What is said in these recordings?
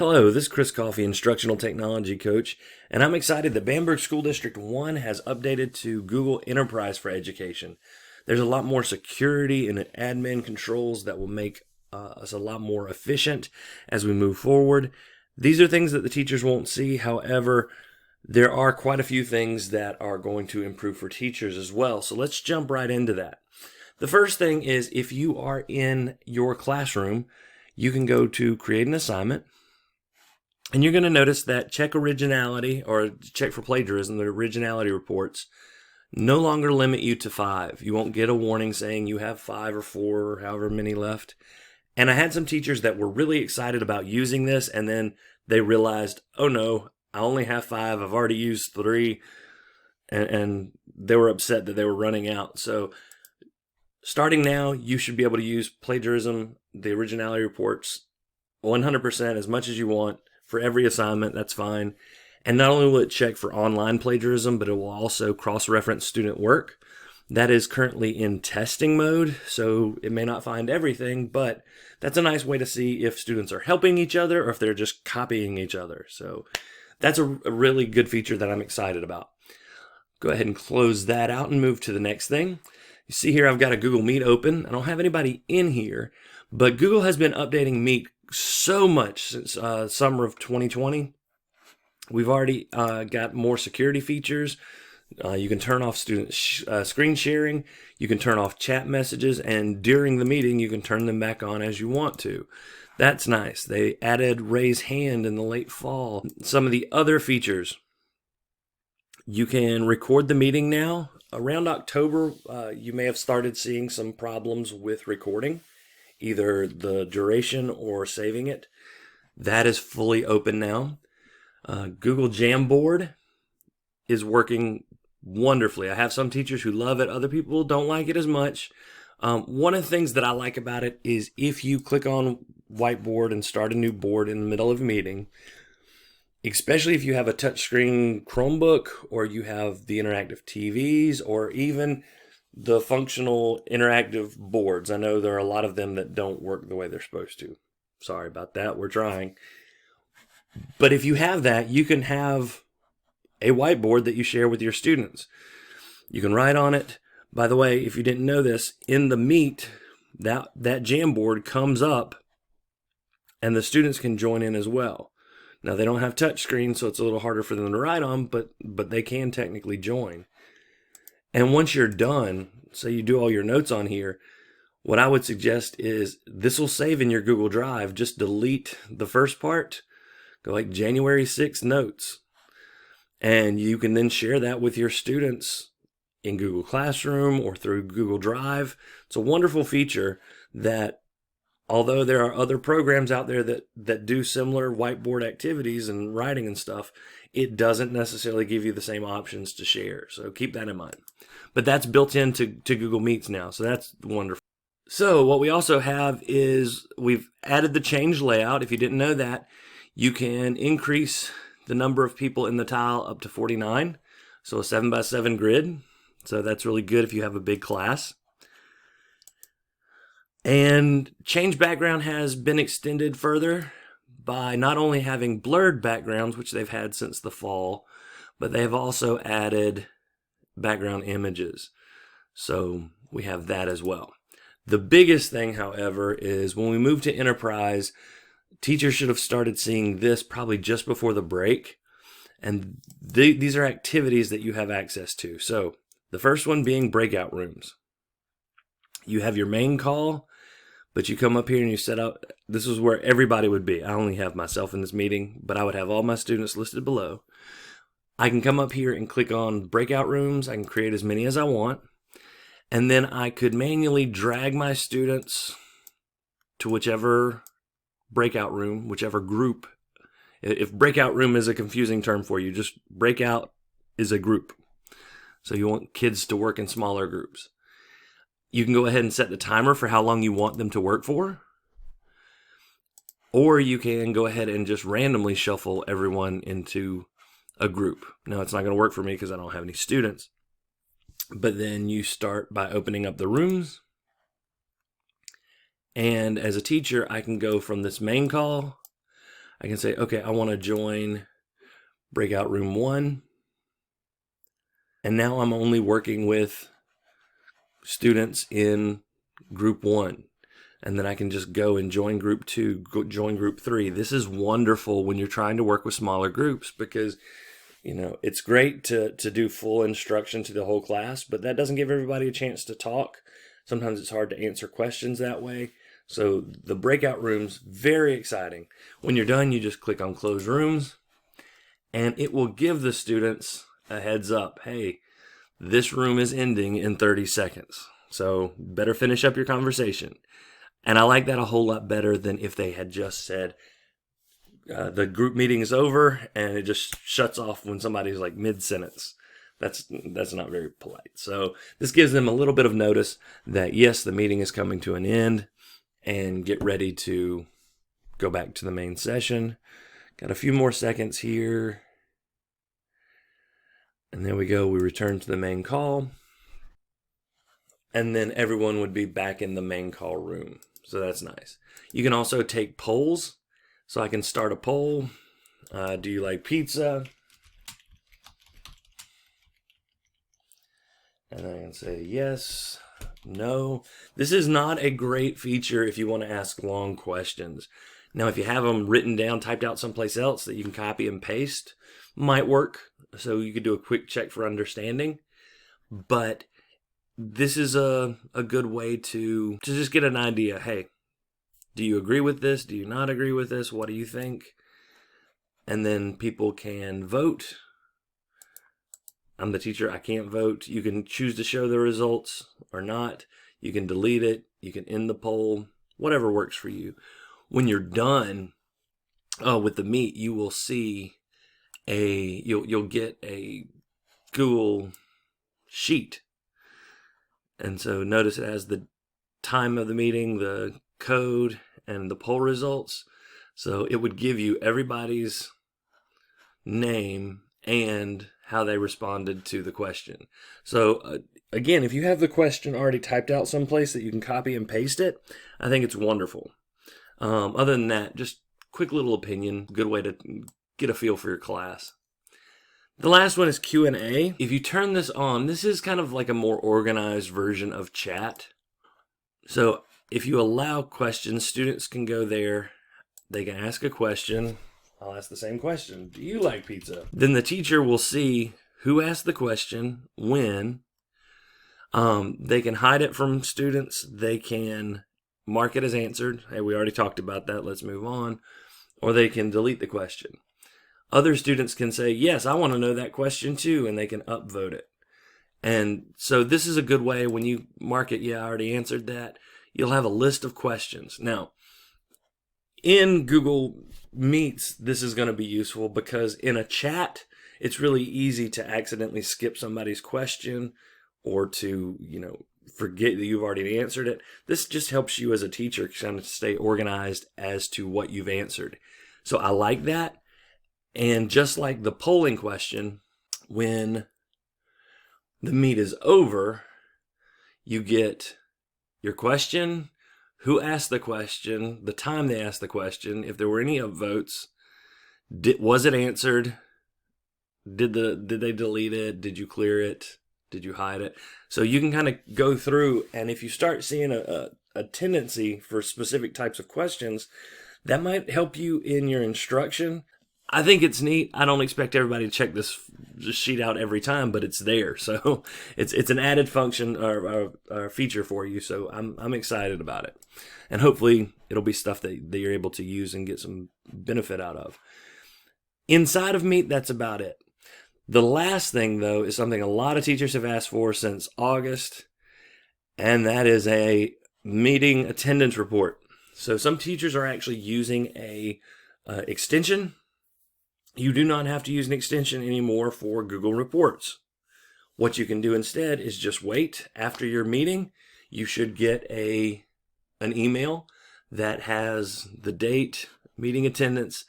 Hello, this is Chris Coffey, Instructional Technology Coach, and I'm excited that Bamberg School District 1 has updated to Google Enterprise for Education. There's a lot more security and admin controls that will make us a lot more efficient as we move forward. These are things that the teachers won't see. However, there are quite a few things that are going to improve for teachers as well. So let's jump right into that. The first thing is if you are in your classroom, you can go to create an assignment. And you're going to notice that check originality or check for plagiarism, the originality reports no longer limit you to 5. You won't get a warning saying you have 5 or 4 or however many left. And I had some teachers that were really excited about using this, and then they realized, oh no, I only have 5. I've already used 3. And they were upset that they were running out. So starting now, you should be able to use plagiarism, the originality reports, 100% as much as you want. For every assignment, that's fine. And not only will it check for online plagiarism, but it will also cross-reference student work. That is currently in testing mode, so it may not find everything, but that's a nice way to see if students are helping each other or if they're just copying each other. So that's a really good feature that I'm excited about. Go ahead and close that out and move to the next thing. You see here I've got a Google Meet open. I don't have anybody in here, but Google has been updating Meet so much since summer of 2020. We've already got more security features. You can turn off student screen sharing. You can turn off chat messages, and during the meeting, you can turn them back on as you want to. That's nice. They added raise hand in the late fall. Some of the other features. You can record the meeting now. Around October, you may have started seeing some problems with recording, either the duration or saving it. That is fully open now. Google Jamboard is working wonderfully. I have some teachers who love it. Other people don't like it as much. One of the things that I like about it is if you click on whiteboard and start a new board in the middle of a meeting, especially if you have a touchscreen Chromebook or you have the interactive TVs or even the functional interactive boards. I know there are a lot of them that don't work the way they're supposed to. Sorry about that. We're trying. But if you have that, you can have a whiteboard that you share with your students. You can write on it. By the way, if you didn't know this, in the Meet, that Jamboard comes up and the students can join in as well. Now, they don't have touch screens, so it's a little harder for them to write on, but they can technically join. And once you're done, say you do all your notes on here, what I would suggest is this will save in your Google Drive. Just delete the first part, go like January 6th notes, and you can then share that with your students in Google Classroom or through Google Drive. It's a wonderful feature that, although there are other programs out there that do similar whiteboard activities and writing and stuff, it doesn't necessarily give you the same options to share. So keep that in mind. But that's built into Google Meets now, so that's wonderful. So what we also have is we've added the change layout. If you didn't know that, you can increase the number of people in the tile up to 49, so a 7x7 grid. So that's really good if you have a big class. And change background has been extended further by not only having blurred backgrounds, which they've had since the fall, but they have also added background images. So we have that as well. The biggest thing, however, is when we move to Enterprise, teachers should have started seeing this probably just before the break. And these are activities that you have access to. So the first one being breakout rooms. You have your main call, but you come up here and you set up, this is where everybody would be. I only have myself in this meeting, but I would have all my students listed below. I can come up here and click on breakout rooms. I can create as many as I want. And then I could manually drag my students to whichever breakout room, whichever group. If breakout room is a confusing term for you, just breakout is a group. So you want kids to work in smaller groups. You can go ahead and set the timer for how long you want them to work for. Or you can go ahead and just randomly shuffle everyone into a group. Now, it's not going to work for me because I don't have any students. But then you start by opening up the rooms. And as a teacher, I can go from this main call. I can say, okay, I want to join breakout room 1. And now I'm only working with students in group 1. And then I can just go and join group 2, join group 3. This is wonderful when you're trying to work with smaller groups, because it's great to do full instruction to the whole class, but that doesn't give everybody a chance to talk. Sometimes it's hard to answer questions that way. So the breakout rooms, very exciting. When you're done, you just click on close rooms, and it will give the students a heads up. Hey, this room is ending in 30 seconds. So better finish up your conversation. And I like that a whole lot better than if they had just said, the group meeting is over, and it just shuts off when somebody's like mid-sentence. That's not very polite. So this gives them a little bit of notice that, yes, the meeting is coming to an end, and get ready to go back to the main session. Got a few more seconds here. And there we go. We return to the main call. And then everyone would be back in the main call room. So that's nice. You can also take polls. So I can start a poll. Do you like pizza? And I can say yes, no. This is not a great feature if you want to ask long questions. Now, if you have them written down, typed out someplace else that you can copy and paste, might work. So you could do a quick check for understanding. But this is a good way to just get an idea. Hey, do you agree with this? Do you not agree with this? What do you think? And then people can vote. I'm the teacher, I can't vote. You can choose to show the results or not. You can delete it. You can end the poll. Whatever works for you. When you're done with the meet, you will see you'll get a Google sheet. And so notice it has the time of the meeting, the code, and the poll results. So it would give you everybody's name and how they responded to the question. So again, if you have the question already typed out someplace that you can copy and paste it, I think it's wonderful. Other than that, just quick little opinion, good way to get a feel for your class. The last one is Q&A. If you turn this on, this is kind of like a more organized version of chat. So if you allow questions, students can go there. They can ask a question. I'll ask the same question. Do you like pizza? Then the teacher will see who asked the question, when. They can hide it from students. They can mark it as answered. Hey, we already talked about that. Let's move on. Or they can delete the question. Other students can say, yes, I want to know that question too, and they can upvote it. And so this is a good way when you mark it, yeah, I already answered that. You'll have a list of questions. Now, in Google Meets, this is going to be useful because in a chat, it's really easy to accidentally skip somebody's question or to, forget that you've already answered it. This just helps you as a teacher kind of stay organized as to what you've answered. So I like that. And just like the polling question, when the meet is over, you get your question, who asked the question, the time they asked the question, if there were any upvotes, was it answered, did they delete it, did you clear it, did you hide it? So you can kind of go through, and if you start seeing a tendency for specific types of questions, that might help you in your instruction. I think it's neat. I don't expect everybody to check this sheet out every time, but it's there. So it's an added function or feature for you. So I'm excited about it. And hopefully it'll be stuff that you're able to use and get some benefit out of. Inside of Meet, that's about it. The last thing, though, is something a lot of teachers have asked for since August, and that is a meeting attendance report. So some teachers are actually using a extension. You do not have to use an extension anymore for Google Reports. What you can do instead is just wait. After your meeting, you should get an email that has the date, meeting attendance,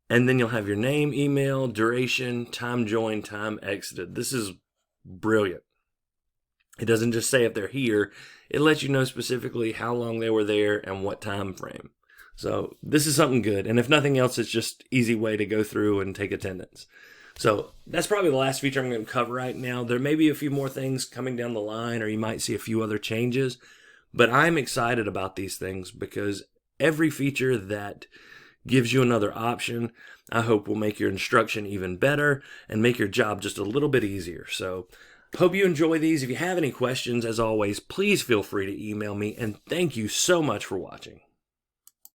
and then you'll have your name, email, duration, time joined, time exited. This is brilliant. It doesn't just say if they're here. It lets you know specifically how long they were there and what time frame. So this is something good. And if nothing else, it's just easy way to go through and take attendance. So that's probably the last feature I'm going to cover right now. There may be a few more things coming down the line, or you might see a few other changes. But I'm excited about these things because every feature that gives you another option, I hope will make your instruction even better and make your job just a little bit easier. So hope you enjoy these. If you have any questions, as always, please feel free to email me. And thank you so much for watching.